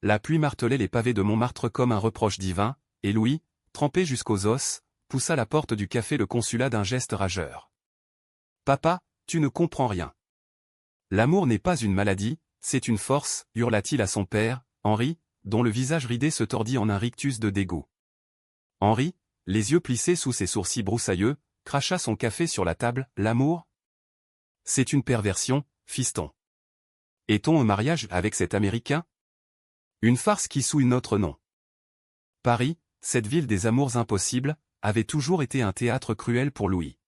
La pluie martelait les pavés de Montmartre comme un reproche divin, et Louis, trempé jusqu'aux os, poussa la porte du café le consulat d'un geste rageur. « Papa, tu ne comprends rien. L'amour n'est pas une maladie, c'est une force, hurla-t-il à son père, Henri, dont le visage ridé se tordit en un rictus de dégoût. Henri, les yeux plissés sous ses sourcils broussailleux, cracha son café sur la table. « L'amour ? C'est une perversion, fiston. Est-on au mariage avec cet Américain ? Une farce qui souille notre nom. » Paris, cette ville des amours impossibles, avait toujours été un théâtre cruel pour Louis.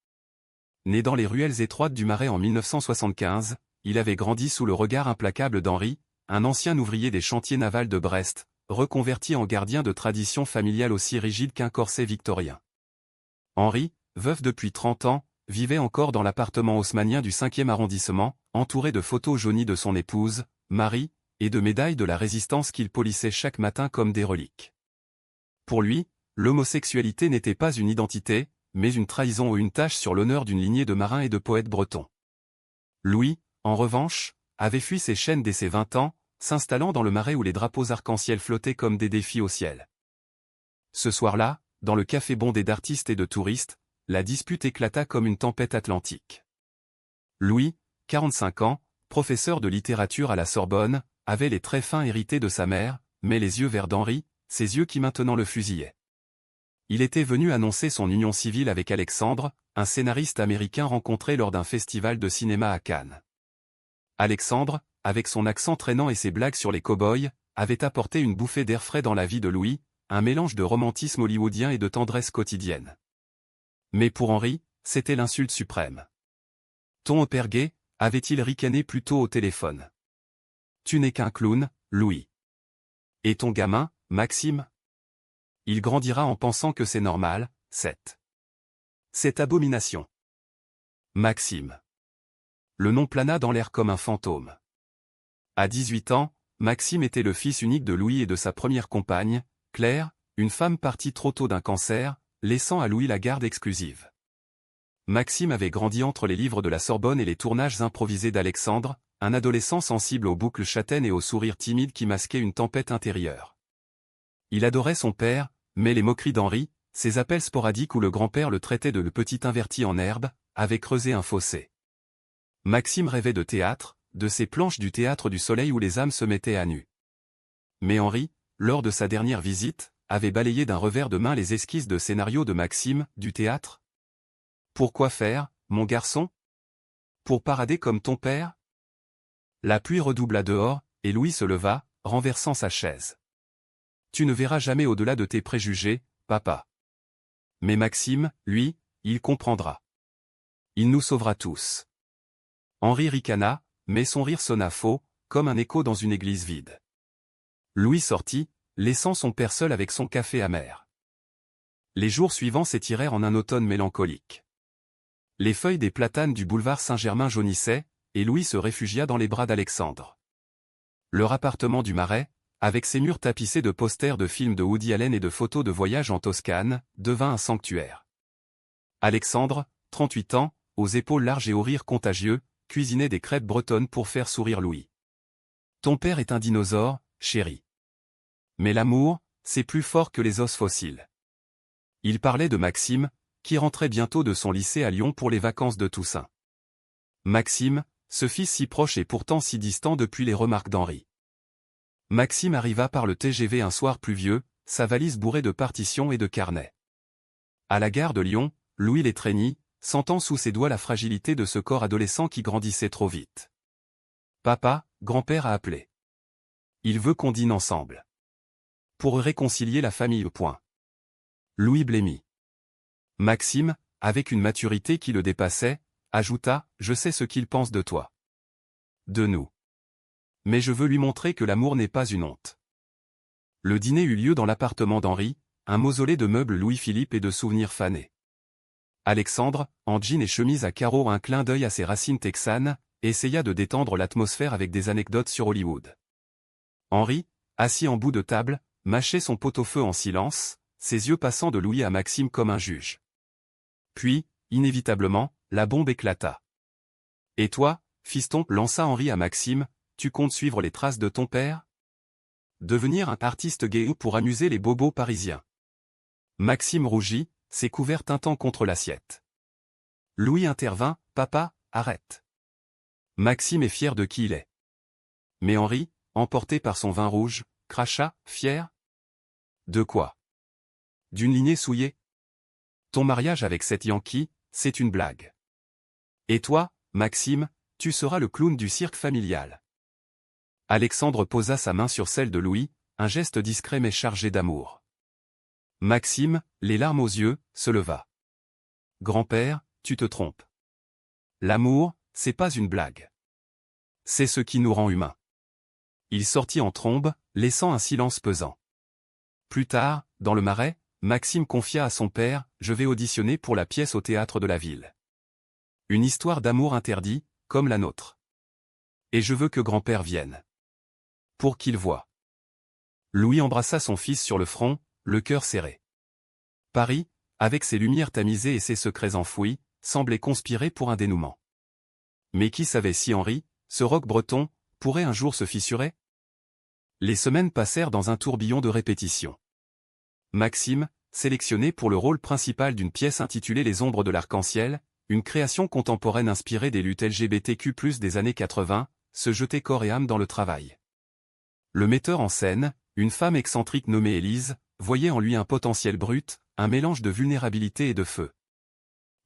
Né dans les ruelles étroites du Marais en 1975, il avait grandi sous le regard implacable d'Henri, un ancien ouvrier des chantiers navals de Brest, reconverti en gardien de traditions familiales aussi rigides qu'un corset victorien. Henri, veuf depuis 30 ans, vivait encore dans l'appartement haussmannien du 5e arrondissement, entouré de photos jaunies de son épouse, Marie, et de médailles de la résistance qu'il polissait chaque matin comme des reliques. Pour lui, l'homosexualité n'était pas une identité, mais une trahison ou une tache sur l'honneur d'une lignée de marins et de poètes bretons. Louis, en revanche, avait fui ses chaînes dès ses 20 ans, s'installant dans le Marais où les drapeaux arc-en-ciel flottaient comme des défis au ciel. Ce soir-là, dans le café bondé d'artistes et de touristes, la dispute éclata comme une tempête atlantique. Louis, 45 ans, professeur de littérature à la Sorbonne, avait les traits fins hérités de sa mère, mais les yeux verts d'Henri, ses yeux qui maintenant le fusillaient. Il était venu annoncer son union civile avec Alexandre, un scénariste américain rencontré lors d'un festival de cinéma à Cannes. Alexandre, avec son accent traînant et ses blagues sur les cow-boys, avait apporté une bouffée d'air frais dans la vie de Louis, un mélange de romantisme hollywoodien et de tendresse quotidienne. Mais pour Henri, c'était l'insulte suprême. Ton père gay, avait-il ricané plus tôt au téléphone. Tu n'es qu'un clown, Louis. Et ton gamin, Maxime ? Il grandira en pensant que c'est normal, cette abomination. Maxime. Le nom plana dans l'air comme un fantôme. À 18 ans, Maxime était le fils unique de Louis et de sa première compagne, Claire, une femme partie trop tôt d'un cancer, laissant à Louis la garde exclusive. Maxime avait grandi entre les livres de la Sorbonne et les tournages improvisés d'Alexandre, un adolescent sensible aux boucles châtaines et au sourire timide qui masquait une tempête intérieure. Il adorait son père, mais les moqueries d'Henri, ses appels sporadiques où le grand-père le traitait de le petit inverti en herbe, avaient creusé un fossé. Maxime rêvait de théâtre, de ces planches du théâtre du Soleil où les âmes se mettaient à nu. Mais Henri, lors de sa dernière visite, avait balayé d'un revers de main les esquisses de scénario de Maxime, du théâtre. Pourquoi faire, mon garçon ? Pour parader comme ton père ? La pluie redoubla dehors, et Louis se leva, renversant sa chaise. Tu ne verras jamais au-delà de tes préjugés, papa. Mais Maxime, lui, il comprendra. Il nous sauvera tous. Henri ricana, mais son rire sonna faux, comme un écho dans une église vide. Louis sortit, laissant son père seul avec son café amer. Les jours suivants s'étirèrent en un automne mélancolique. Les feuilles des platanes du boulevard Saint-Germain jaunissaient, et Louis se réfugia dans les bras d'Alexandre. Leur appartement du Marais, avec ses murs tapissés de posters de films de Woody Allen et de photos de voyage en Toscane, devint un sanctuaire. Alexandre, 38 ans, aux épaules larges et au rire contagieux, cuisinait des crêpes bretonnes pour faire sourire Louis. Ton père est un dinosaure, chéri. Mais l'amour, c'est plus fort que les os fossiles. Il parlait de Maxime, qui rentrait bientôt de son lycée à Lyon pour les vacances de Toussaint. Maxime, ce fils si proche et pourtant si distant depuis les remarques d'Henri. Maxime arriva par le TGV un soir pluvieux, sa valise bourrée de partitions et de carnets. À la gare de Lyon, Louis l'étreignit, sentant sous ses doigts la fragilité de ce corps adolescent qui grandissait trop vite. Papa, grand-père a appelé. Il veut qu'on dîne ensemble. Pour réconcilier la famille. Louis blêmit. Maxime, avec une maturité qui le dépassait, ajouta, je sais ce qu'il pense de toi. De nous. Mais je veux lui montrer que l'amour n'est pas une honte. Le dîner eut lieu dans l'appartement d'Henri, un mausolée de meubles Louis-Philippe et de souvenirs fanés. Alexandre, en jean et chemise à carreaux un clin d'œil à ses racines texanes, essaya de détendre l'atmosphère avec des anecdotes sur Hollywood. Henri, assis en bout de table, mâchait son pot-au-feu en silence, ses yeux passant de Louis à Maxime comme un juge. Puis, inévitablement, la bombe éclata. « Et toi, fiston » lança Henri à Maxime, « tu comptes suivre les traces de ton père ?» devenir un artiste gay pour amuser les bobos parisiens. Maxime rougit, ses couverts tintant contre l'assiette. Louis intervint, papa, arrête. Maxime est fier de qui il est. Mais Henri, emporté par son vin rouge, cracha, fier. De quoi? D'une lignée souillée? Ton mariage avec cette Yankee, c'est une blague. Et toi, Maxime, tu seras le clown du cirque familial. Alexandre posa sa main sur celle de Louis, un geste discret mais chargé d'amour. Maxime, les larmes aux yeux, se leva. Grand-père, tu te trompes. L'amour, c'est pas une blague. C'est ce qui nous rend humains. Il sortit en trombe, laissant un silence pesant. Plus tard, dans le Marais, Maxime confia à son père, je vais auditionner pour la pièce au théâtre de la ville. Une histoire d'amour interdit, comme la nôtre. Et je veux que grand-père vienne. Pour qu'il voie. Louis embrassa son fils sur le front, le cœur serré. Paris, avec ses lumières tamisées et ses secrets enfouis, semblait conspirer pour un dénouement. Mais qui savait si Henri, ce roc breton, pourrait un jour se fissurer? Les semaines passèrent dans un tourbillon de répétitions. Maxime, sélectionné pour le rôle principal d'une pièce intitulée Les ombres de l'arc-en-ciel, une création contemporaine inspirée des luttes LGBTQ+ des années 80, se jetait corps et âme dans le travail. Le metteur en scène, une femme excentrique nommée Élise, voyait en lui un potentiel brut, un mélange de vulnérabilité et de feu.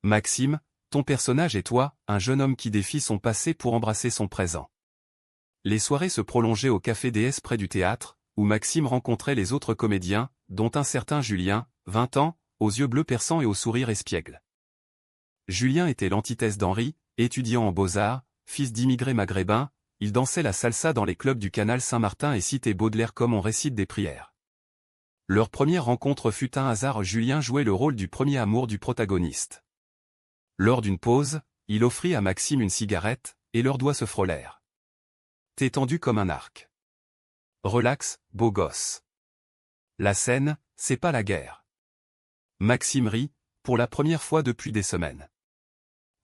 Maxime, ton personnage et toi, un jeune homme qui défie son passé pour embrasser son présent. Les soirées se prolongeaient au Café DS près du théâtre, où Maxime rencontrait les autres comédiens, dont un certain Julien, 20 ans, aux yeux bleus perçants et au sourire espiègle. Julien était l'antithèse d'Henri, étudiant en beaux-arts, fils d'immigrés maghrébins, il dansait la salsa dans les clubs du canal Saint-Martin et citait Baudelaire comme on récite des prières. Leur première rencontre fut un hasard, Julien jouait le rôle du premier amour du protagoniste. Lors d'une pause, il offrit à Maxime une cigarette, et leurs doigts se frôlèrent. T'es tendu comme un arc. Relax, beau gosse. La scène, c'est pas la guerre. Maxime rit, pour la première fois depuis des semaines.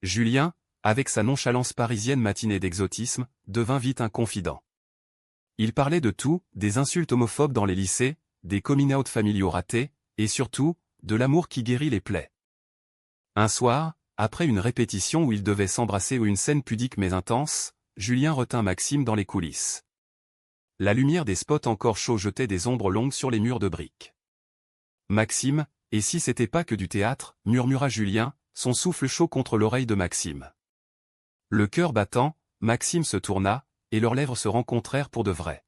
Julien, avec sa nonchalance parisienne matinée d'exotisme, devint vite un confident. Il parlait de tout, des insultes homophobes dans les lycées, des coming-out familiaux ratés, et surtout, de l'amour qui guérit les plaies. Un soir, après une répétition où ils devaient s'embrasser ou une scène pudique mais intense, Julien retint Maxime dans les coulisses. La lumière des spots encore chauds jetait des ombres longues sur les murs de briques. Maxime, et si c'était pas que du théâtre, murmura Julien, son souffle chaud contre l'oreille de Maxime. Le cœur battant, Maxime se tourna, et leurs lèvres se rencontrèrent pour de vrai.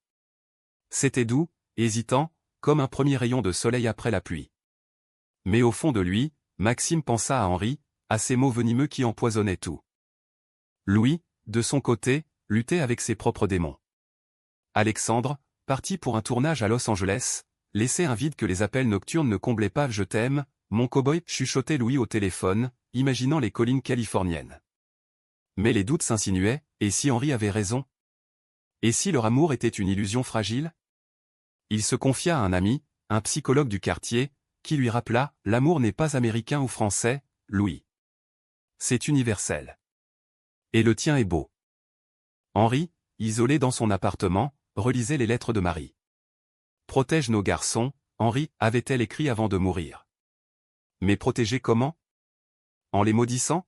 C'était doux, hésitant, comme un premier rayon de soleil après la pluie. Mais au fond de lui, Maxime pensa à Henri, à ces mots venimeux qui empoisonnaient tout. Louis, de son côté, luttait avec ses propres démons. Alexandre, parti pour un tournage à Los Angeles, laissait un vide que les appels nocturnes ne comblaient pas. Je t'aime, mon cow-boy, chuchotait Louis au téléphone, imaginant les collines californiennes. Mais les doutes s'insinuaient, et si Henri avait raison? Et si leur amour était une illusion fragile? Il se confia à un ami, un psychologue du quartier, qui lui rappela, l'amour n'est pas américain ou français, Louis. C'est universel. Et le tien est beau. Henri, isolé dans son appartement, relisait les lettres de Marie. Protège nos garçons, Henri, avait-elle écrit avant de mourir. Mais protéger comment? En les maudissant?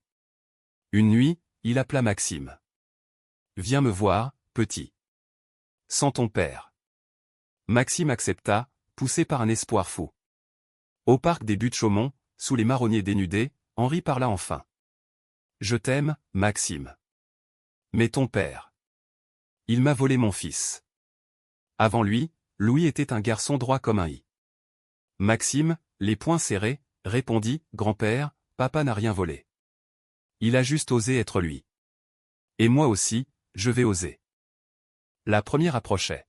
Une nuit, il appela Maxime. Viens me voir, petit. Sans ton père. Maxime accepta, poussé par un espoir fou. Au parc des Buttes-Chaumont, sous les marronniers dénudés, Henri parla enfin. Je t'aime, Maxime. Mais ton père. Il m'a volé mon fils. Avant lui, Louis était un garçon droit comme un i. Maxime, les poings serrés, répondit, grand-père, papa n'a rien volé. Il a juste osé être lui. Et moi aussi, je vais oser. La première approchait.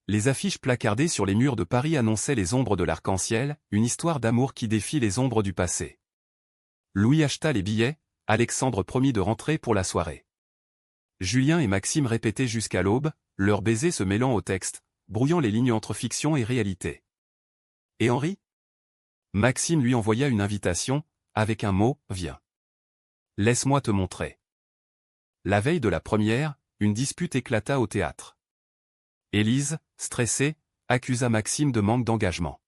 Les affiches placardées sur les murs de Paris annonçaient Les ombres de l'arc-en-ciel, une histoire d'amour qui défie les ombres du passé. Louis acheta les billets, Alexandre promit de rentrer pour la soirée. Julien et Maxime répétaient jusqu'à l'aube, leurs baisers se mêlant au texte, brouillant les lignes entre fiction et réalité. Et Henri? Maxime lui envoya une invitation, avec un mot, viens. Laisse-moi te montrer. La veille de la première, une dispute éclata au théâtre. Élise, stressée, accusa Maxime de manque d'engagement.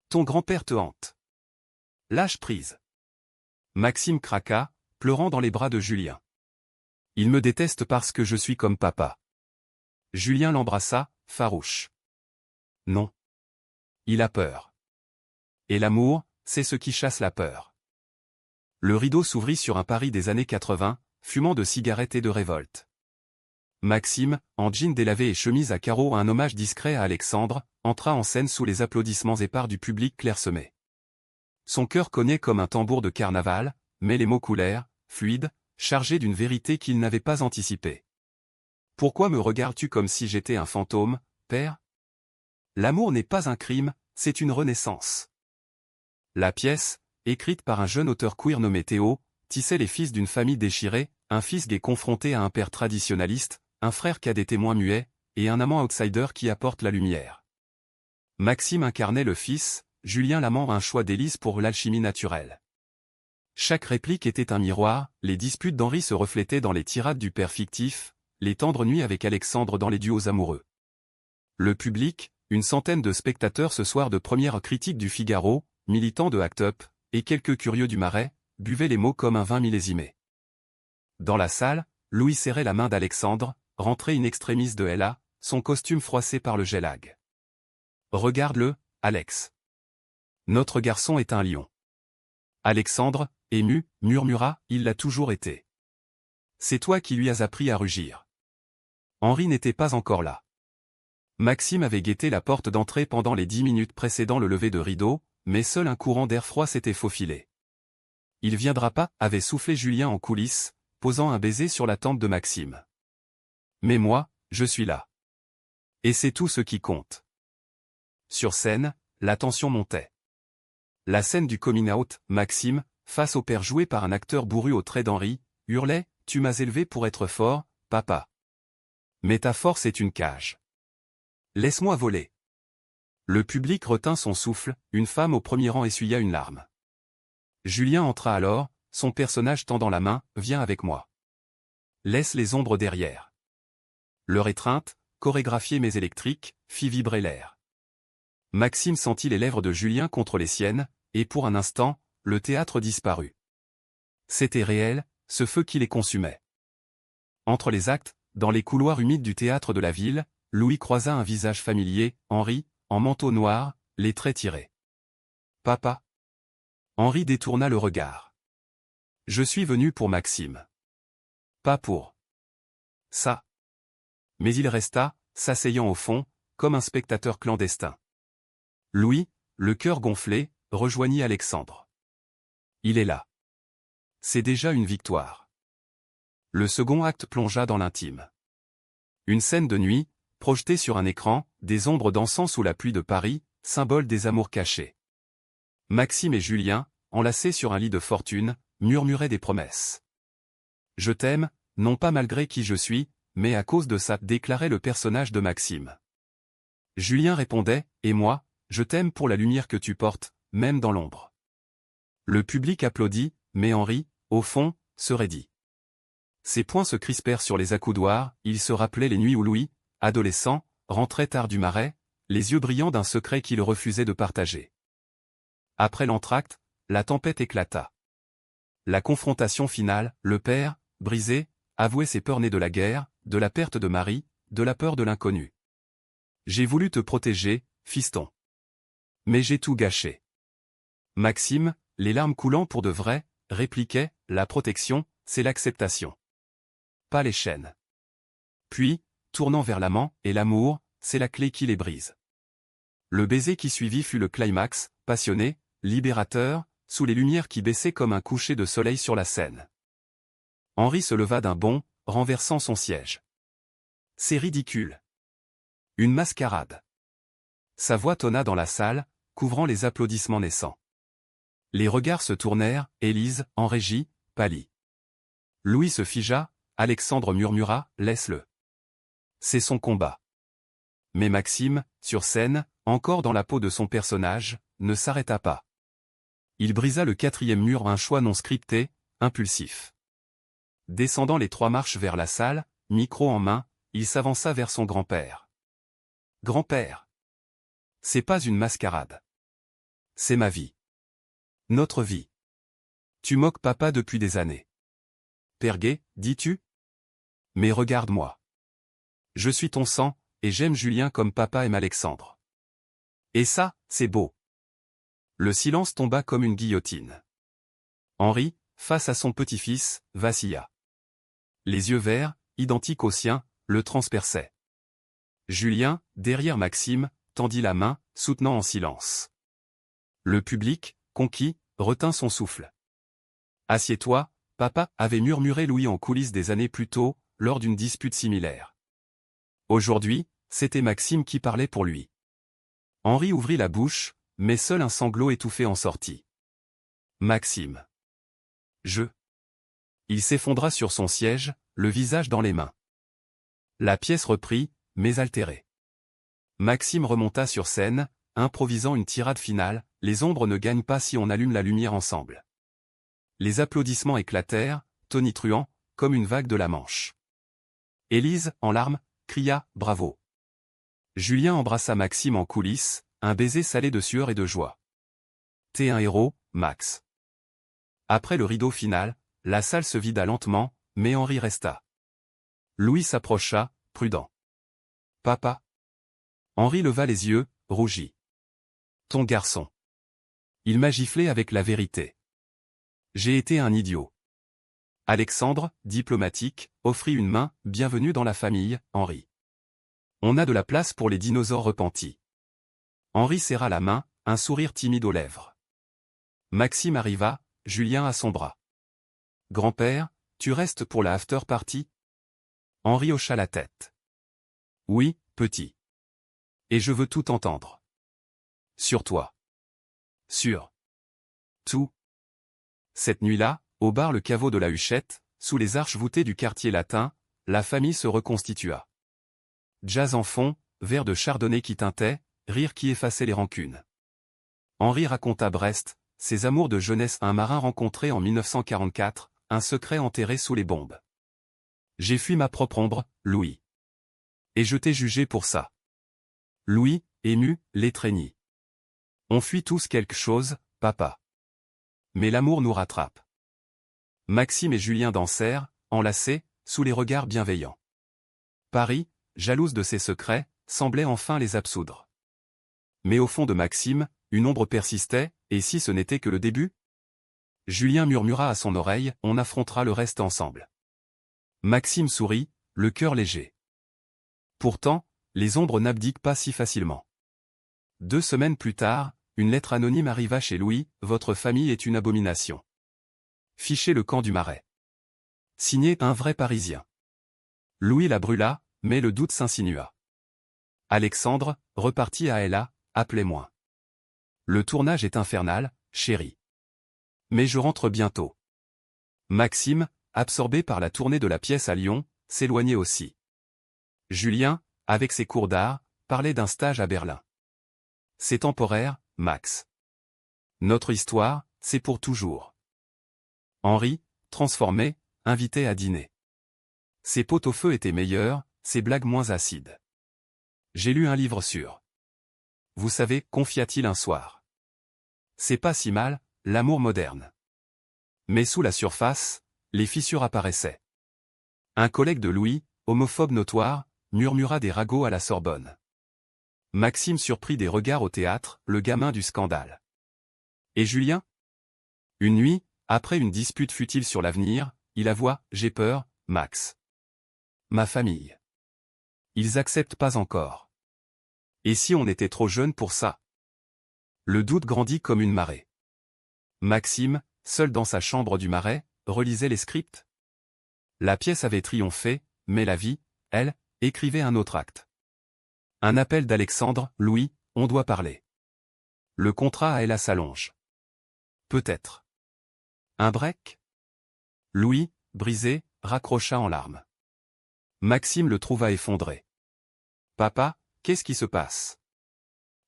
Ton grand-père te hante. Lâche prise. Maxime craqua, pleurant dans les bras de Julien. Il me déteste parce que je suis comme papa. Julien l'embrassa, farouche. Non. Il a peur. Et l'amour, c'est ce qui chasse la peur. Le rideau s'ouvrit sur un Paris des années 80, fumant de cigarettes et de révolte. Maxime, en jean délavé et chemise à carreaux un hommage discret à Alexandre, entra en scène sous les applaudissements épars du public clairsemé. Son cœur cognait comme un tambour de carnaval, mais les mots coulèrent, fluides, chargés d'une vérité qu'il n'avait pas anticipée. Pourquoi me regardes-tu comme si j'étais un fantôme, père? L'amour n'est pas un crime, c'est une renaissance. La pièce, écrite par un jeune auteur queer nommé Théo, tissait les fils d'une famille déchirée, un fils gay confronté à un père traditionnaliste, un frère cadet témoin muet, et un amant outsider qui apporte la lumière. Maxime incarnait le fils, Julien l'amant un choix d'Élise pour l'alchimie naturelle. Chaque réplique était un miroir, les disputes d'Henri se reflétaient dans les tirades du père fictif, les tendres nuits avec Alexandre dans les duos amoureux. Le public, une centaine de spectateurs ce soir de première critique du Figaro, militants de Act Up, et quelques curieux du Marais, buvaient les mots comme un vin millésimé. Dans la salle, Louis serrait la main d'Alexandre, rentré in extremis de Ella, son costume froissé par le gel-ag. « Regarde-le, Alex. Notre garçon est un lion. » Alexandre, ému, murmura, « Il l'a toujours été. C'est toi qui lui as appris à rugir. » Henri n'était pas encore là. Maxime avait guetté la porte d'entrée pendant les 10 minutes précédant le lever de rideau, mais seul un courant d'air froid s'était faufilé. « Il viendra pas » avait soufflé Julien en coulisses, posant un baiser sur la tempe de Maxime. « Mais moi, je suis là. Et c'est tout ce qui compte. » Sur scène, la tension montait. La scène du coming out, Maxime, face au père joué par un acteur bourru aux traits d'Henri, hurlait « Tu m'as élevé pour être fort, papa. Mais ta force est une cage. Laisse-moi voler. » Le public retint son souffle, une femme au premier rang essuya une larme. Julien entra alors, son personnage tendant la main, « Viens avec moi. Laisse les ombres derrière. » Leur étreinte, chorégraphiée mais électrique, fit vibrer l'air. Maxime sentit les lèvres de Julien contre les siennes, et pour un instant, le théâtre disparut. C'était réel, ce feu qui les consumait. Entre les actes, dans les couloirs humides du théâtre de la ville, Louis croisa un visage familier, Henri, en manteau noir, les traits tirés. « Papa ?» Henri détourna le regard. « Je suis venu pour Maxime. Pas pour ça. » Mais il resta, s'asseyant au fond, comme un spectateur clandestin. Louis, le cœur gonflé, rejoignit Alexandre. Il est là. C'est déjà une victoire. Le second acte plongea dans l'intime. Une scène de nuit, projetée sur un écran, des ombres dansant sous la pluie de Paris, symbole des amours cachés. Maxime et Julien, enlacés sur un lit de fortune, murmuraient des promesses. « Je t'aime, non pas malgré qui je suis, mais à cause de ça » déclarait le personnage de Maxime. Julien répondait « Et moi, je t'aime pour la lumière que tu portes, même dans l'ombre. » Le public applaudit, mais Henri, au fond, se raidit. Ses poings se crispèrent sur les accoudoirs, il se rappelait les nuits où Louis, adolescent, rentrait tard du Marais, les yeux brillants d'un secret qu'il refusait de partager. Après l'entracte, la tempête éclata. La confrontation finale, le père, brisé, avouait ses peurs nées de la guerre, de la perte de Marie, de la peur de l'inconnu. « J'ai voulu te protéger, fiston. Mais j'ai tout gâché. » Maxime, les larmes coulant pour de vrai, répliquait « La protection, c'est l'acceptation. Pas les chaînes. » Puis, tournant vers l'amant, « Et l'amour, c'est la clé qui les brise. » Le baiser qui suivit fut le climax, passionné, libérateur, sous les lumières qui baissaient comme un coucher de soleil sur la scène. Henri se leva d'un bond, renversant son siège. « C'est ridicule. Une mascarade. » Sa voix tonna dans la salle, couvrant les applaudissements naissants. Les regards se tournèrent, Élise, en régie, pâlit. Louis se figea, Alexandre murmura, « Laisse-le. C'est son combat. » Mais Maxime, sur scène, encore dans la peau de son personnage, ne s'arrêta pas. Il brisa le 4e mur, un choix non scripté, impulsif. Descendant les 3 marches vers la salle, micro en main, il s'avança vers son grand-père. Grand-père. C'est pas une mascarade. C'est ma vie. Notre vie. Tu moques papa depuis des années. Perguet, dis-tu? Mais regarde-moi. Je suis ton sang, et j'aime Julien comme papa aime Alexandre. Et ça, c'est beau. Le silence tomba comme une guillotine. Henri, face à son petit-fils, vacilla. Les yeux verts, identiques aux siens, le transperçaient. Julien, derrière Maxime, tendit la main, soutenant en silence. Le public, conquis, retint son souffle. « Assieds-toi, papa » avait murmuré Louis en coulisses des années plus tôt, lors d'une dispute similaire. Aujourd'hui, c'était Maxime qui parlait pour lui. Henri ouvrit la bouche, mais seul un sanglot étouffé en sortit. Maxime. Il s'effondra sur son siège, le visage dans les mains. La pièce reprit, mais altérée. Maxime remonta sur scène, improvisant une tirade finale, « Les ombres ne gagnent pas si on allume la lumière ensemble ». Les applaudissements éclatèrent, tonitruants, comme une vague de la Manche. Élise, en larmes, cria « Bravo ». Julien embrassa Maxime en coulisses, un baiser salé de sueur et de joie. « T'es un héros, Max ». Après le rideau final, la salle se vida lentement, mais Henri resta. Louis s'approcha, prudent. « Papa ?» Henri leva les yeux, rougit. « Ton garçon. » Il m'a giflé avec la vérité. J'ai été un idiot. Alexandre, diplomatique, offrit une main, « Bienvenue dans la famille, Henri. On a de la place pour les dinosaures repentis. » Henri serra la main, un sourire timide aux lèvres. Maxime arriva, Julien à son bras. « Grand-père, tu restes pour la after-party » Henri hocha la tête. « Oui, petit. Et je veux tout entendre. Sur toi. Sur tout. » Cette nuit-là, au bar Le Caveau de la Huchette, sous les arches voûtées du quartier latin, la famille se reconstitua. Jazz en fond, verre de chardonnay qui tintait, rire qui effaçait les rancunes. Henri raconta Brest, ses amours de jeunesse, un marin rencontré en 1944, un secret enterré sous les bombes. J'ai fui ma propre ombre, Louis. Et je t'ai jugé pour ça. Louis, ému, l'étreignit. On fuit tous quelque chose, papa. Mais l'amour nous rattrape. Maxime et Julien dansèrent, enlacés, sous les regards bienveillants. Paris, jalouse de ses secrets, semblait enfin les absoudre. Mais au fond de Maxime, une ombre persistait, et si ce n'était que le début? Julien murmura à son oreille, « On affrontera le reste ensemble. » Maxime sourit, le cœur léger. Pourtant, les ombres n'abdiquent pas si facilement. 2 semaines plus tard, une lettre anonyme arriva chez Louis, « Votre famille est une abomination. » Fiché le camp du Marais. Signé un vrai Parisien. Louis la brûla, mais le doute s'insinua. Alexandre, repartit à Ella, appelez moins. Le tournage est infernal, chérie. Mais je rentre bientôt. Maxime, absorbé par la tournée de la pièce à Lyon, s'éloignait aussi. Julien, avec ses cours d'art, parlait d'un stage à Berlin. C'est temporaire, Max. Notre histoire, c'est pour toujours. Henri, transformé, invitait à dîner. Ses pot-au-feu étaient meilleurs, ses blagues moins acides. J'ai lu un livre sur. Vous savez, confia-t-il un soir. C'est pas si mal, l'amour moderne. Mais sous la surface, les fissures apparaissaient. Un collègue de Louis, homophobe notoire, murmura des ragots à la Sorbonne. Maxime surprit des regards au théâtre, le gamin du scandale. Et Julien? Une nuit, après une dispute futile sur l'avenir, il avoua, j'ai peur, Max. Ma famille. Ils acceptent pas encore. Et si on était trop jeune pour ça? Le doute grandit comme une marée. Maxime, seul dans sa chambre du Marais, relisait les scripts. La pièce avait triomphé, mais la vie, elle, écrivait un autre acte. Un appel d'Alexandre, Louis, on doit parler. Le contrat à Ella s'allonge. Peut-être. Un break? Louis, brisé, raccrocha en larmes. Maxime le trouva effondré. Papa, qu'est-ce qui se passe?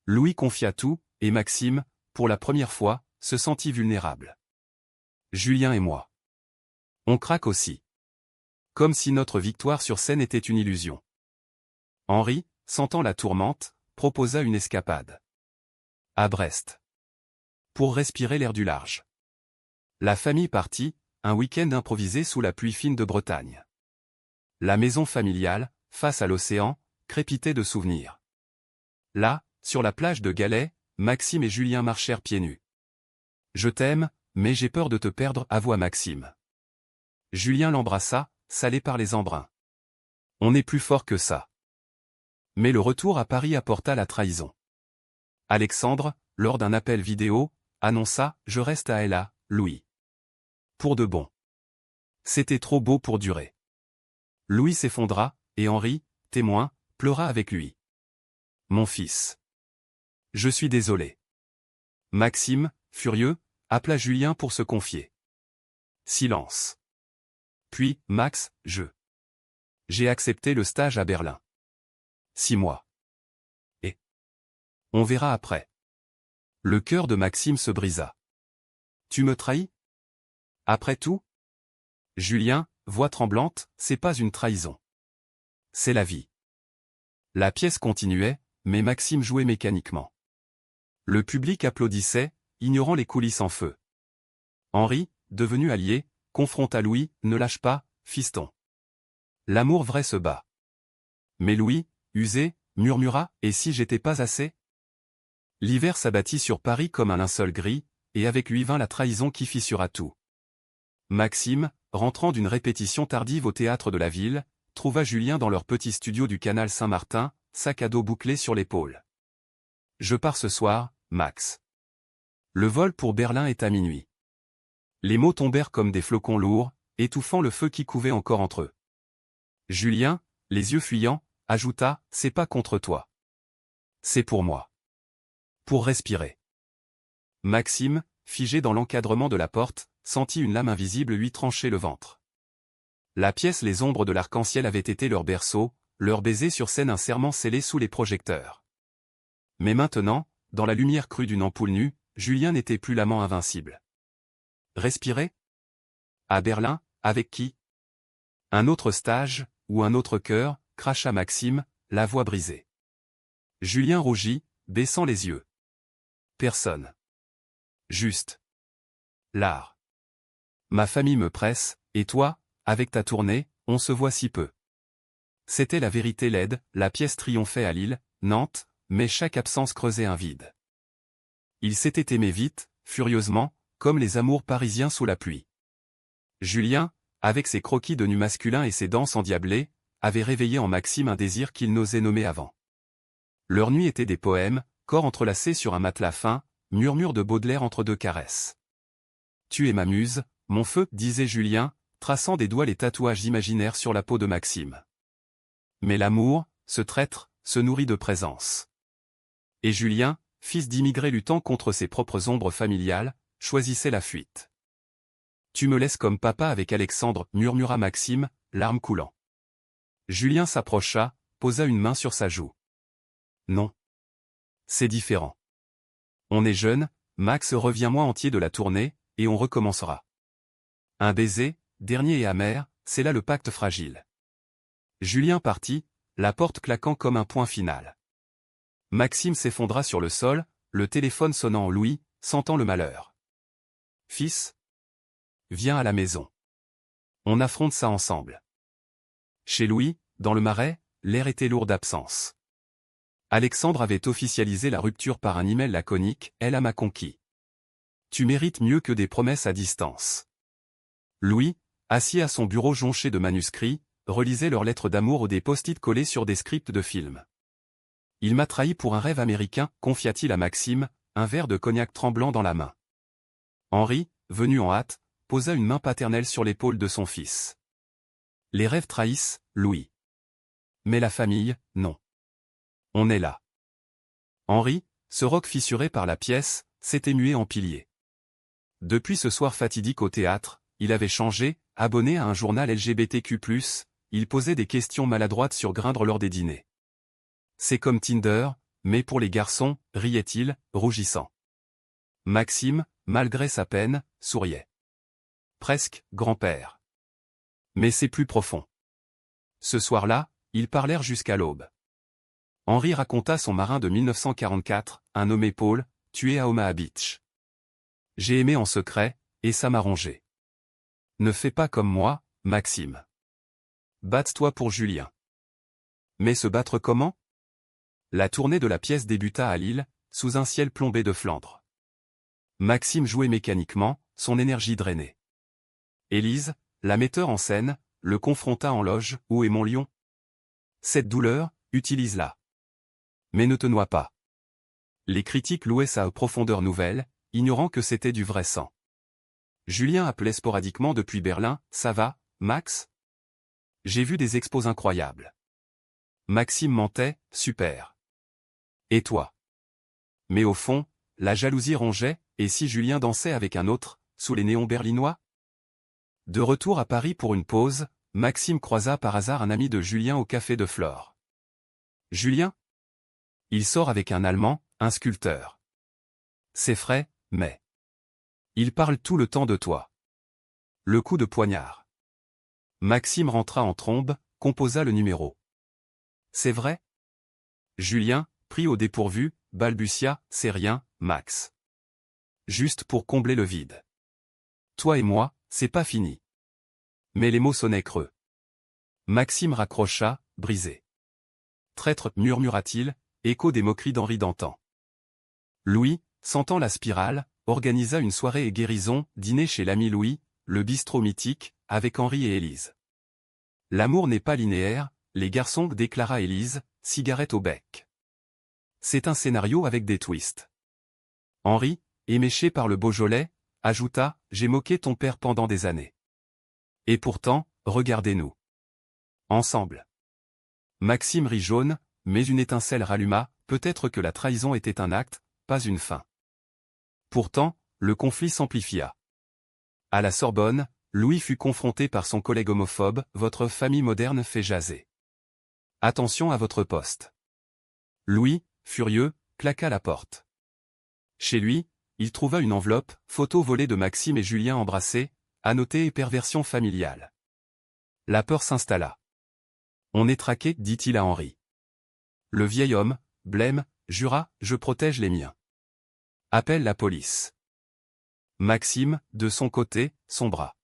Louis confia tout, et Maxime, pour la première fois, se sentit vulnérable. Julien et moi. On craque aussi. Comme si notre victoire sur scène était une illusion. Henri, sentant la tourmente, proposa une escapade. À Brest. Pour respirer l'air du large. La famille partit, un week-end improvisé sous la pluie fine de Bretagne. La maison familiale, face à l'océan, crépitait de souvenirs. Là, sur la plage de Galets, Maxime et Julien marchèrent pieds nus. « Je t'aime, mais j'ai peur de te perdre », avoua Maxime. Julien l'embrassa, salé par les embruns. « On est plus fort que ça. » Mais le retour à Paris apporta la trahison. Alexandre, lors d'un appel vidéo, annonça « Je reste à Ella, Louis. » Pour de bon. C'était trop beau pour durer. Louis s'effondra, et Henri, témoin, pleura avec lui. « Mon fils. Je suis désolé. » Maxime, furieux, appela Julien pour se confier. Silence. Puis, Max, j'ai accepté le stage à Berlin. 6 mois. Et on verra après. Le cœur de Maxime se brisa. Tu me trahis? Après tout? Julien, voix tremblante, c'est pas une trahison. C'est la vie. La pièce continuait, mais Maxime jouait mécaniquement. Le public applaudissait, ignorant les coulisses en feu. Henri, devenu allié, confronta Louis, ne lâche pas, fiston. L'amour vrai se bat. Mais Louis, usé, murmura, et si j'étais pas assez? L'hiver s'abattit sur Paris comme un linceul gris, et avec lui vint la trahison qui fissura tout. Maxime, rentrant d'une répétition tardive au théâtre de la ville, trouva Julien dans leur petit studio du canal Saint-Martin, sac à dos bouclé sur l'épaule. Je pars ce soir, Max. Le vol pour Berlin est à minuit. Les mots tombèrent comme des flocons lourds, étouffant le feu qui couvait encore entre eux. Julien, les yeux fuyants, ajouta, c'est pas contre toi. C'est pour moi. Pour respirer. Maxime, figé dans l'encadrement de la porte, sentit une lame invisible lui trancher le ventre. La pièce Les ombres de l'arc-en-ciel avait été leur berceau, leur baiser sur scène un serment scellé sous les projecteurs. Mais maintenant, dans la lumière crue d'une ampoule nue, Julien n'était plus l'amant invincible. Respirer? À Berlin, avec qui? Un autre stage, ou un autre cœur, cracha Maxime, la voix brisée. Julien rougit, baissant les yeux. Personne. Juste. L'art. Ma famille me presse, et toi, avec ta tournée, on se voit si peu. C'était la vérité laide, la pièce triomphait à Lille, Nantes, mais chaque absence creusait un vide. Ils s'étaient aimés vite, furieusement, comme les amours parisiens sous la pluie. Julien, avec ses croquis de nu masculin et ses danses endiablées, avait réveillé en Maxime un désir qu'il n'osait nommer avant. Leurs nuits étaient des poèmes, corps entrelacés sur un matelas fin, murmure de Baudelaire entre deux caresses. Tu es ma muse, mon feu, disait Julien, traçant des doigts les tatouages imaginaires sur la peau de Maxime. Mais l'amour, ce traître, se nourrit de présence. Et Julien, fils d'immigré luttant contre ses propres ombres familiales, choisissait la fuite. Tu me laisses comme papa avec Alexandre, murmura Maxime, larmes coulant. Julien s'approcha, posa une main sur sa joue. Non. C'est différent. On est jeune, Max, reviens-moi entier de la tournée, et on recommencera. Un baiser, dernier et amer, c'est là le pacte fragile. Julien partit, la porte claquant comme un point final. Maxime s'effondra sur le sol, le téléphone sonnant en Louis, sentant le malheur. Fils? Viens à la maison. On affronte ça ensemble. Chez Louis, dans le Marais, l'air était lourd d'absence. Alexandre avait officialisé la rupture par un email laconique, elle m'a conquis. Tu mérites mieux que des promesses à distance. Louis, assis à son bureau jonché de manuscrits, relisait leurs lettres d'amour ou des post-it collés sur des scripts de films. Il m'a trahi pour un rêve américain, confia-t-il à Maxime, un verre de cognac tremblant dans la main. Henri, venu en hâte, posa une main paternelle sur l'épaule de son fils. Les rêves trahissent, Louis. Mais la famille, non. On est là. Henri, ce roc fissuré par la pièce, s'était mué en pilier. Depuis ce soir fatidique au théâtre, il avait changé, abonné à un journal LGBTQ+, il posait des questions maladroites sur Grindr lors des dîners. C'est comme Tinder, mais pour les garçons, riait-il, rougissant. Maxime, malgré sa peine, souriait. Presque, grand-père. Mais c'est plus profond. Ce soir-là, ils parlèrent jusqu'à l'aube. Henri raconta son marin de 1944, un nommé Paul, tué à Omaha Beach. J'ai aimé en secret, et ça m'a rongé. Ne fais pas comme moi, Maxime. Batte-toi pour Julien. Mais se battre comment? La tournée de la pièce débuta à Lille, sous un ciel plombé de Flandre. Maxime jouait mécaniquement, son énergie drainée. Élise, la metteur en scène, le confronta en loge. Où est mon lion? Cette douleur, utilise-la. Mais ne te noie pas. Les critiques louaient sa profondeur nouvelle, ignorant que c'était du vrai sang. Julien appelait sporadiquement depuis Berlin. Ça va, Max? J'ai vu des expos incroyables. Maxime mentait. Super. Et toi? Mais au fond, la jalousie rongeait, et si Julien dansait avec un autre, sous les néons berlinois? De retour à Paris pour une pause, Maxime croisa par hasard un ami de Julien au café de Flore. Julien? Il sort avec un Allemand, un sculpteur. C'est frais, mais... Il parle tout le temps de toi. Le coup de poignard. Maxime rentra en trombe, composa le numéro. C'est vrai? Julien, pris au dépourvu, balbutia. C'est rien, Max. Juste pour combler le vide. Toi et moi, c'est pas fini. Mais les mots sonnaient creux. Maxime raccrocha, brisé. Traître, murmura-t-il, écho des moqueries d'Henri d'antan. Louis, sentant la spirale, organisa une soirée et guérison, dîner chez l'ami Louis, le bistrot mythique, avec Henri et Élise. L'amour n'est pas linéaire, les garçons, déclara Élise, cigarette au bec. C'est un scénario avec des twists. Henri, éméché par le Beaujolais, ajouta, j'ai moqué ton père pendant des années. Et pourtant, regardez-nous. Ensemble. Maxime rit jaune, mais une étincelle ralluma, peut-être que la trahison était un acte, pas une fin. Pourtant, le conflit s'amplifia. À la Sorbonne, Louis fut confronté par son collègue homophobe, votre famille moderne fait jaser. Attention à votre poste. Louis, furieux, claqua la porte. Chez lui, il trouva une enveloppe, photo volée de Maxime et Julien embrassés, annotée et perversion familiale. La peur s'installa. On est traqué, dit-il à Henri. Le vieil homme, blême, jura, je protège les miens. Appelle la police. Maxime, de son côté, sombra.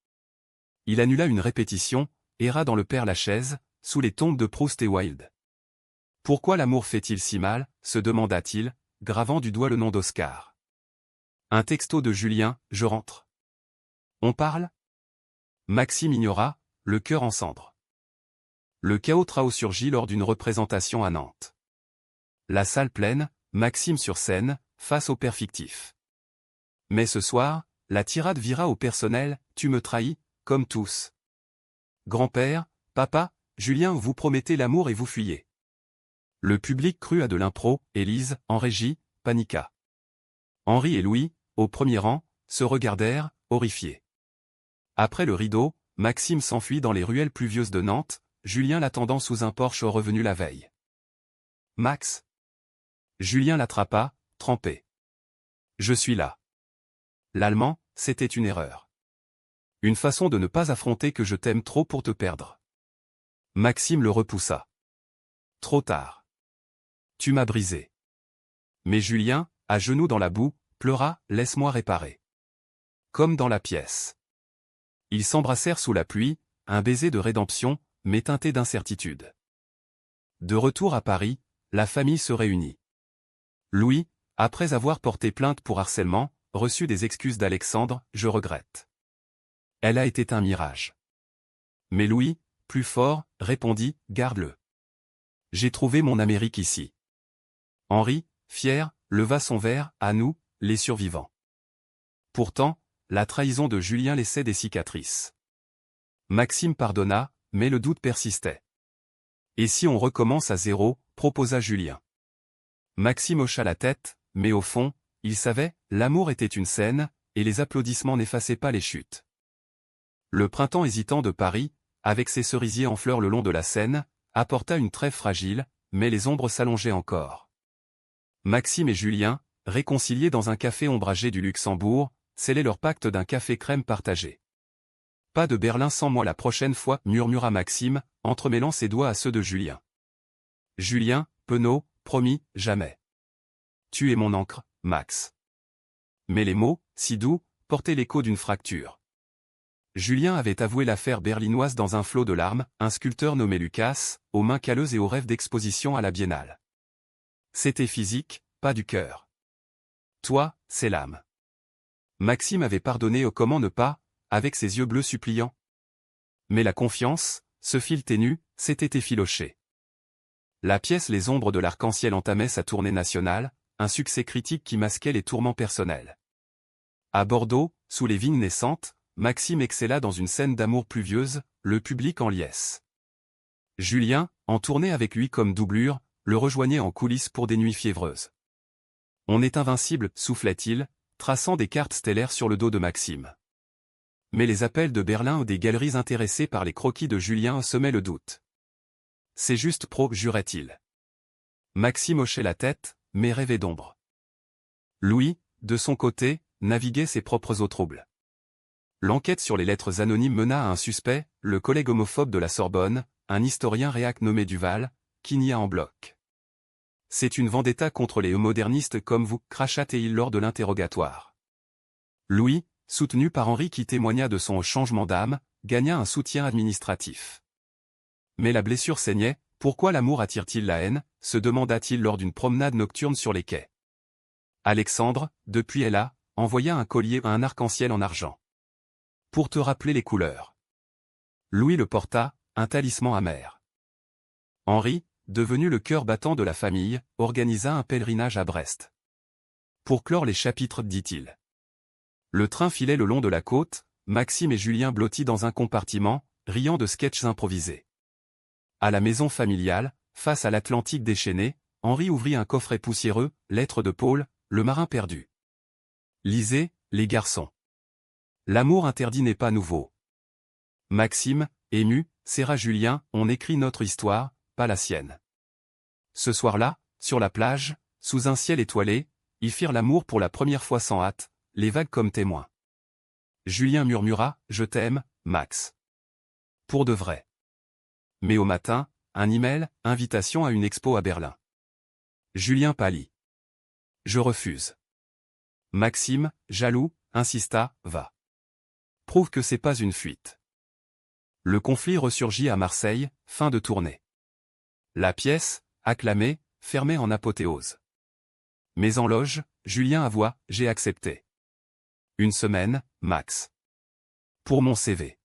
Il annula une répétition, erra dans le Père-Lachaise, sous les tombes de Proust et Wilde. Pourquoi l'amour fait-il si mal, se demanda-t-il, gravant du doigt le nom d'Oscar. Un texto de Julien, je rentre. On parle? Maxime ignora, le cœur en cendres. Le chaos trao surgit lors d'une représentation à Nantes. La salle pleine, Maxime sur scène, face au père fictif. Mais ce soir, la tirade vira au personnel, tu me trahis, comme tous. Grand-père, papa, Julien, vous promettez l'amour et vous fuyez. Le public crut à de l'impro, Élise, en régie, paniqua. Henri et Louis, au premier rang, se regardèrent, horrifiés. Après le rideau, Maxime s'enfuit dans les ruelles pluvieuses de Nantes, Julien l'attendant sous un porche revenu la veille. Max. Julien l'attrapa, trempé. Je suis là. L'allemand, c'était une erreur. Une façon de ne pas affronter que je t'aime trop pour te perdre. Maxime le repoussa. Trop tard. Tu m'as brisé. Mais Julien, à genoux dans la boue, pleura, laisse-moi réparer. Comme dans la pièce. Ils s'embrassèrent sous la pluie, un baiser de rédemption, mais teinté d'incertitude. De retour à Paris, la famille se réunit. Louis, après avoir porté plainte pour harcèlement, reçut des excuses d'Alexandre, je regrette. Elle a été un mirage. Mais Louis, plus fort, répondit, garde-le. J'ai trouvé mon Amérique ici. Henri, fier, leva son verre, à nous, les survivants. Pourtant, la trahison de Julien laissait des cicatrices. Maxime pardonna, mais le doute persistait. Et si on recommence à zéro, proposa Julien. Maxime hocha la tête, mais au fond, il savait, l'amour était une scène, et les applaudissements n'effaçaient pas les chutes. Le printemps hésitant de Paris, avec ses cerisiers en fleurs le long de la Seine, apporta une trêve fragile, mais les ombres s'allongeaient encore. Maxime et Julien, réconciliés dans un café ombragé du Luxembourg, scellaient leur pacte d'un café crème partagé. Pas de Berlin sans moi la prochaine fois, murmura Maxime, entremêlant ses doigts à ceux de Julien. Julien, Penaud, promis, jamais. Tu es mon encre, Max. Mais les mots, si doux, portaient l'écho d'une fracture. Julien avait avoué l'affaire berlinoise dans un flot de larmes, un sculpteur nommé Lucas, aux mains calleuses et aux rêves d'exposition à la Biennale. C'était physique, pas du cœur. Toi, c'est l'âme. Maxime avait pardonné au comment ne pas, avec ses yeux bleus suppliants. Mais la confiance, ce fil ténu, s'était effiloché. La pièce Les Ombres de l'Arc-en-Ciel entamait sa tournée nationale, un succès critique qui masquait les tourments personnels. À Bordeaux, sous les vignes naissantes, Maxime excella dans une scène d'amour pluvieuse, le public en liesse. Julien, en tournée avec lui comme doublure, le rejoignait en coulisses pour des nuits fiévreuses. On est invincible, soufflait-il, traçant des cartes stellaires sur le dos de Maxime. Mais les appels de Berlin ou des galeries intéressées par les croquis de Julien semaient le doute. C'est juste pro, jurait-il. Maxime hochait la tête, mais rêvait d'ombre. Louis, de son côté, naviguait ses propres eaux troubles. L'enquête sur les lettres anonymes mena à un suspect, le collègue homophobe de la Sorbonne, un historien réac nommé Duval, qui nia en bloc. C'est une vendetta contre les modernistes comme vous, cracha-t-il lors de l'interrogatoire. Louis, soutenu par Henri qui témoigna de son changement d'âme, gagna un soutien administratif. Mais la blessure saignait, pourquoi l'amour attire-t-il la haine, se demanda-t-il lors d'une promenade nocturne sur les quais. Alexandre, depuis Ella, envoya un collier à un arc-en-ciel en argent. Pour te rappeler les couleurs. Louis le porta, un talisman amer. Henri, devenu le cœur battant de la famille, organisa un pèlerinage à Brest. Pour clore les chapitres, dit-il. Le train filait le long de la côte, Maxime et Julien blottis dans un compartiment, riant de sketchs improvisés. À la maison familiale, face à l'Atlantique déchaîné, Henri ouvrit un coffret poussiéreux, lettre de Paul, le marin perdu. Lisez, les garçons. L'amour interdit n'est pas nouveau. Maxime, ému, serra Julien, on écrit notre histoire, pas la sienne. Ce soir-là, sur la plage, sous un ciel étoilé, ils firent l'amour pour la première fois sans hâte, les vagues comme témoins. Julien murmura, je t'aime, Max. Pour de vrai. Mais au matin, un email, invitation à une expo à Berlin. Julien pâlit. Je refuse. Maxime, jaloux, insista, va. Prouve que c'est pas une fuite. Le conflit ressurgit à Marseille, fin de tournée. La pièce, acclamée, fermait en apothéose. Mais en loge, Julien avoua, j'ai accepté. Une semaine, max. Pour mon CV.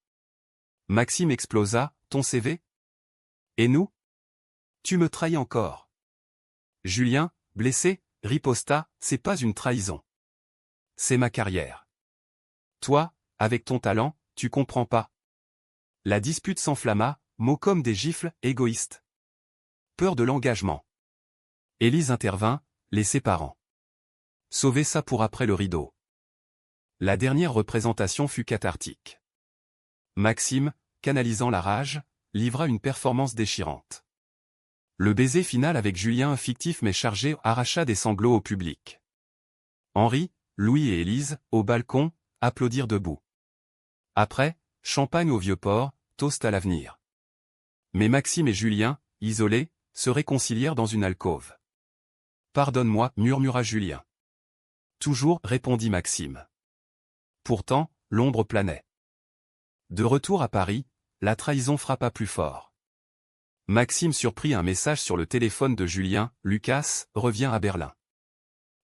Maxime explosa, ton CV? Et nous? Tu me trahis encore. Julien, blessé, riposta, c'est pas une trahison. C'est ma carrière. Toi, avec ton talent, tu comprends pas. La dispute s'enflamma, mots comme des gifles, égoïstes. Peur de l'engagement. Élise intervint, les séparant. Sauver ça pour après le rideau. La dernière représentation fut cathartique. Maxime, canalisant la rage, livra une performance déchirante. Le baiser final avec Julien fictif mais chargé arracha des sanglots au public. Henri, Louis et Élise, au balcon, applaudirent debout. Après, champagne au Vieux-Port, toast à l'avenir. Mais Maxime et Julien, isolés, se réconcilièrent dans une alcôve. Pardonne-moi, murmura Julien. Toujours, répondit Maxime. Pourtant, l'ombre planait. De retour à Paris, la trahison frappa plus fort. Maxime surprit un message sur le téléphone de Julien, Lucas, revient à Berlin.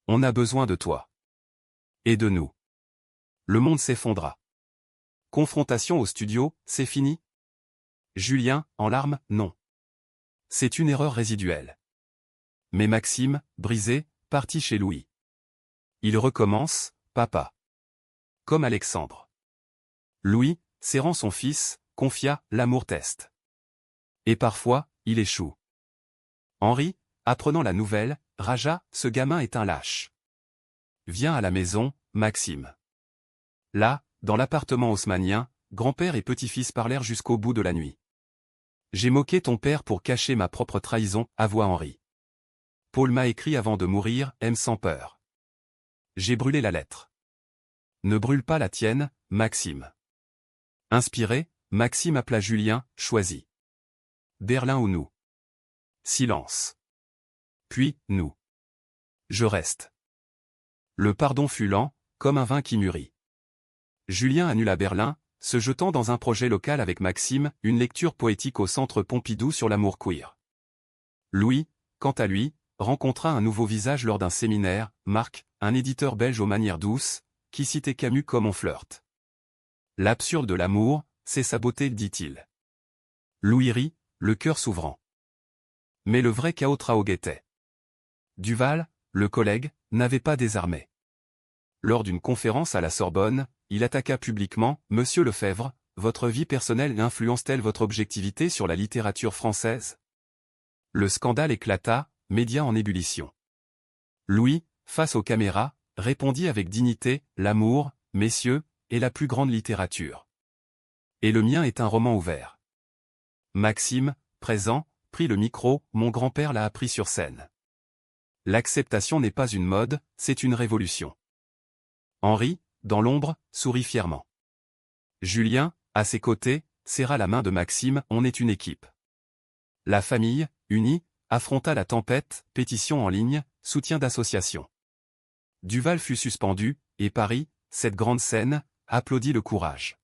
On a besoin de toi. Et de nous. Le monde s'effondra. Confrontation au studio, c'est fini? Julien, en larmes, non. C'est une erreur résiduelle. Mais Maxime, brisé, partit chez Louis. Il recommence, papa. Comme Alexandre. Louis, serrant son fils, confia, l'amour teste. Et parfois, il échoue. Henri, apprenant la nouvelle, ragea, ce gamin est un lâche. Viens à la maison, Maxime. Là, dans l'appartement haussmannien, grand-père et petit-fils parlèrent jusqu'au bout de la nuit. J'ai moqué ton père pour cacher ma propre trahison, avoua Henri. Paul m'a écrit avant de mourir, aime sans peur. J'ai brûlé la lettre. Ne brûle pas la tienne, Maxime. Inspiré, Maxime appela Julien, choisis. Berlin ou nous. Silence. Puis, nous. Je reste. Le pardon fut lent, comme un vin qui mûrit. Julien annule à Berlin, se jetant dans un projet local avec Maxime, une lecture poétique au Centre Pompidou sur l'amour queer. Louis, quant à lui, rencontra un nouveau visage lors d'un séminaire, Marc, un éditeur belge aux manières douces, qui citait Camus comme on flirte. L'absurde de l'amour, c'est sa beauté, dit-il. Louis rit, le cœur s'ouvrant. Mais le vrai chaos guettait. Duval, le collègue, n'avait pas désarmé. Lors d'une conférence à la Sorbonne, il attaqua publiquement « Monsieur Lefebvre, votre vie personnelle influence-t-elle votre objectivité sur la littérature française ?» Le scandale éclata, médias en ébullition. Louis, face aux caméras, répondit avec dignité « L'amour, messieurs, est la plus grande littérature. Et le mien est un roman ouvert. » Maxime, présent, prit le micro, mon grand-père l'a appris sur scène. L'acceptation n'est pas une mode, c'est une révolution. Henri, dans l'ombre, sourit fièrement. Julien, à ses côtés, serra la main de Maxime, on est une équipe. La famille, unie, affronta la tempête, pétition en ligne, soutien d'association. Duval fut suspendu, et Paris, cette grande scène, applaudit le courage.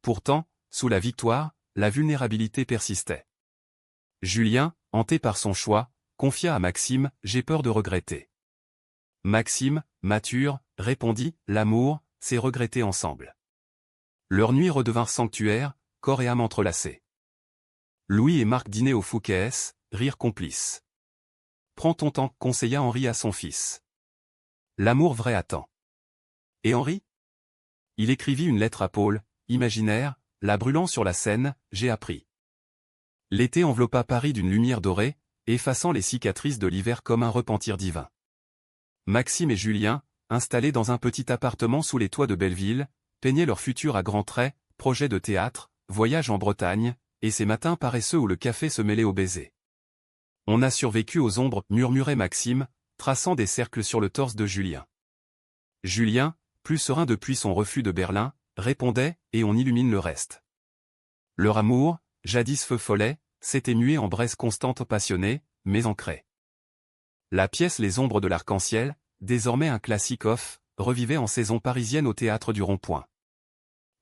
Pourtant, sous la victoire, la vulnérabilité persistait. Julien, hanté par son choix, confia à Maxime, j'ai peur de regretter. Maxime, mature, répondit, l'amour, c'est regretter ensemble. Leurs nuits redevinrent sanctuaires, corps et âme entrelacés. Louis et Marc dînaient au Fouquet's, rire complice. Prends ton temps, conseilla Henri à son fils. L'amour vrai attend. Et Henri? Il écrivit une lettre à Paul, imaginaire, la brûlant sur la Seine, j'ai appris. L'été enveloppa Paris d'une lumière dorée, effaçant les cicatrices de l'hiver comme un repentir divin. Maxime et Julien, installés dans un petit appartement sous les toits de Belleville, peignaient leur futur à grands traits, projets de théâtre, voyage en Bretagne, et ces matins paresseux où le café se mêlait au baiser. On a survécu aux ombres, murmurait Maxime, traçant des cercles sur le torse de Julien. Julien, plus serein depuis son refus de Berlin, répondait, et on illumine le reste. Leur amour, jadis feu follet, s'était mué en braise constante passionnée, mais ancrée. La pièce Les Ombres de l'Arc-en-Ciel, désormais un classique off, revivait en saison parisienne au théâtre du Rond-Point.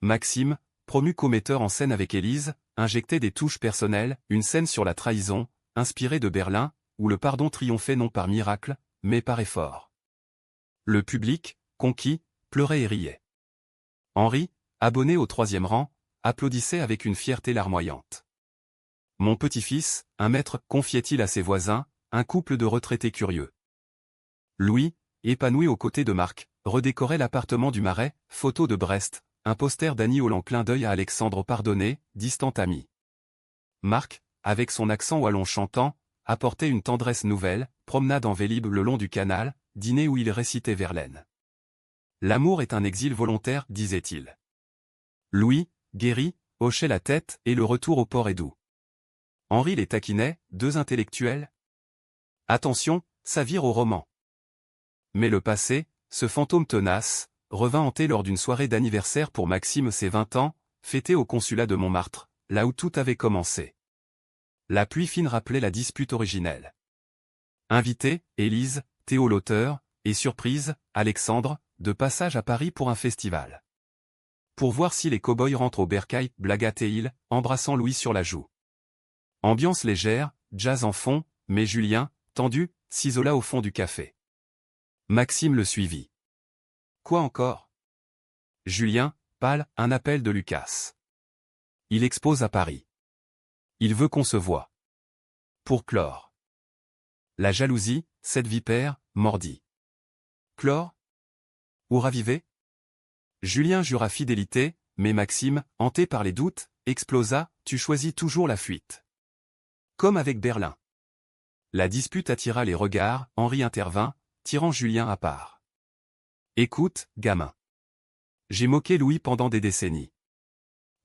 Maxime, promu co-metteur en scène avec Élise, injectait des touches personnelles, une scène sur la trahison, inspirée de Berlin, où le pardon triomphait non par miracle, mais par effort. Le public, conquis, pleurait et riait. Henri, abonné au 3e rang, applaudissait avec une fierté larmoyante. Mon petit-fils, un maître, confiait-il à ses voisins, un couple de retraités curieux. Louis, épanoui aux côtés de Marc, redécorait l'appartement du Marais, photo de Brest, un poster d'Annie Holland, clin d'œil à Alexandre Pardonné, distant ami. Marc, avec son accent wallon chantant, apportait une tendresse nouvelle, promenade en Vélib le long du canal, dîner où il récitait Verlaine. L'amour est un exil volontaire, disait-il. Louis, guéri, hochait la tête et le retour au port est doux. Henri les taquinait, deux intellectuels. Attention, ça vire au roman. Mais le passé, ce fantôme tenace, revint hanter lors d'une soirée d'anniversaire pour Maxime ses 20 ans, fêtée au consulat de Montmartre, là où tout avait commencé. La pluie fine rappelait la dispute originelle. Invité, Élise, Théo l'auteur, et surprise, Alexandre, de passage à Paris pour un festival. Pour voir si les cow-boys rentrent au bercail, blagua Théil, embrassant Louis sur la joue. Ambiance légère, jazz en fond, mais Julien, tendu, s'isola au fond du café. Maxime le suivit. Quoi encore? Julien, pâle, un appel de Lucas. Il expose à Paris. Il veut qu'on se voie. Pour clore. La jalousie, cette vipère, mordit. Clore? Ou raviver? Julien jura fidélité, mais Maxime, hanté par les doutes, explosa, tu choisis toujours la fuite. Comme avec Berlin. La dispute attira les regards, Henri intervint, tirant Julien à part. Écoute, gamin. J'ai moqué Louis pendant des décennies.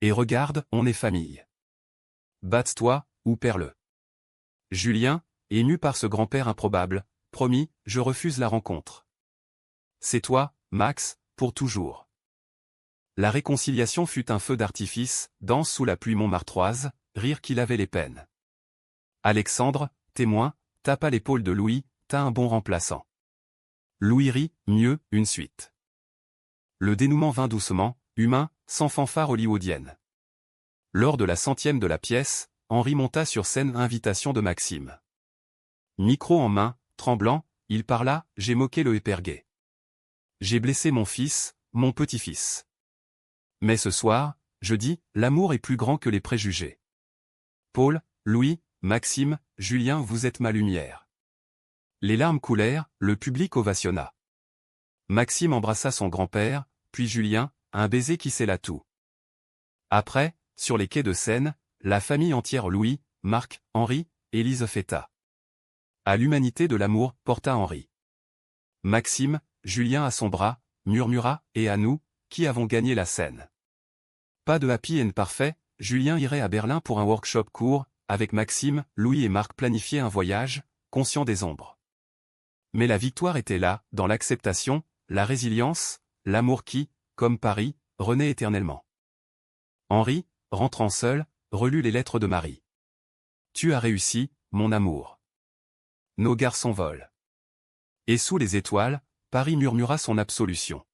Et regarde, on est famille. Batte-toi, ou perds-le. Julien, ému par ce grand-père improbable, promis, je refuse la rencontre. C'est toi, Max, pour toujours. La réconciliation fut un feu d'artifice, danse sous la pluie montmartroise, rire qui lavait les peines. Alexandre, témoin, tape à l'épaule de Louis, t'as un bon remplaçant. Louis rit, mieux, une suite. Le dénouement vint doucement, humain, sans fanfare hollywoodienne. Lors de la 100e de la pièce, Henri monta sur scène invitation de Maxime. Micro en main, tremblant, il parla, j'ai moqué le éperguet. J'ai blessé mon fils, mon petit-fils. Mais ce soir, je dis, l'amour est plus grand que les préjugés. Paul, Louis, Maxime, Julien, vous êtes ma lumière. Les larmes coulèrent, le public ovationna. Maxime embrassa son grand-père, puis Julien, un baiser qui scella tout. Après, sur les quais de Seine, la famille entière Louis, Marc, Henri, Élise fêta. À l'humanité de l'amour, porta Henri. Maxime, Julien à son bras, murmura, et à nous, qui avons gagné la scène. Pas de happy end parfait, Julien irait à Berlin pour un workshop court, avec Maxime, Louis et Marc planifiaient un voyage, conscients des ombres. Mais la victoire était là, dans l'acceptation, la résilience, l'amour qui, comme Paris, renaît éternellement. Henri, rentrant seul, relut les lettres de Marie. Tu as réussi, mon amour. Nos garçons volent. Et sous les étoiles, Paris murmura son absolution.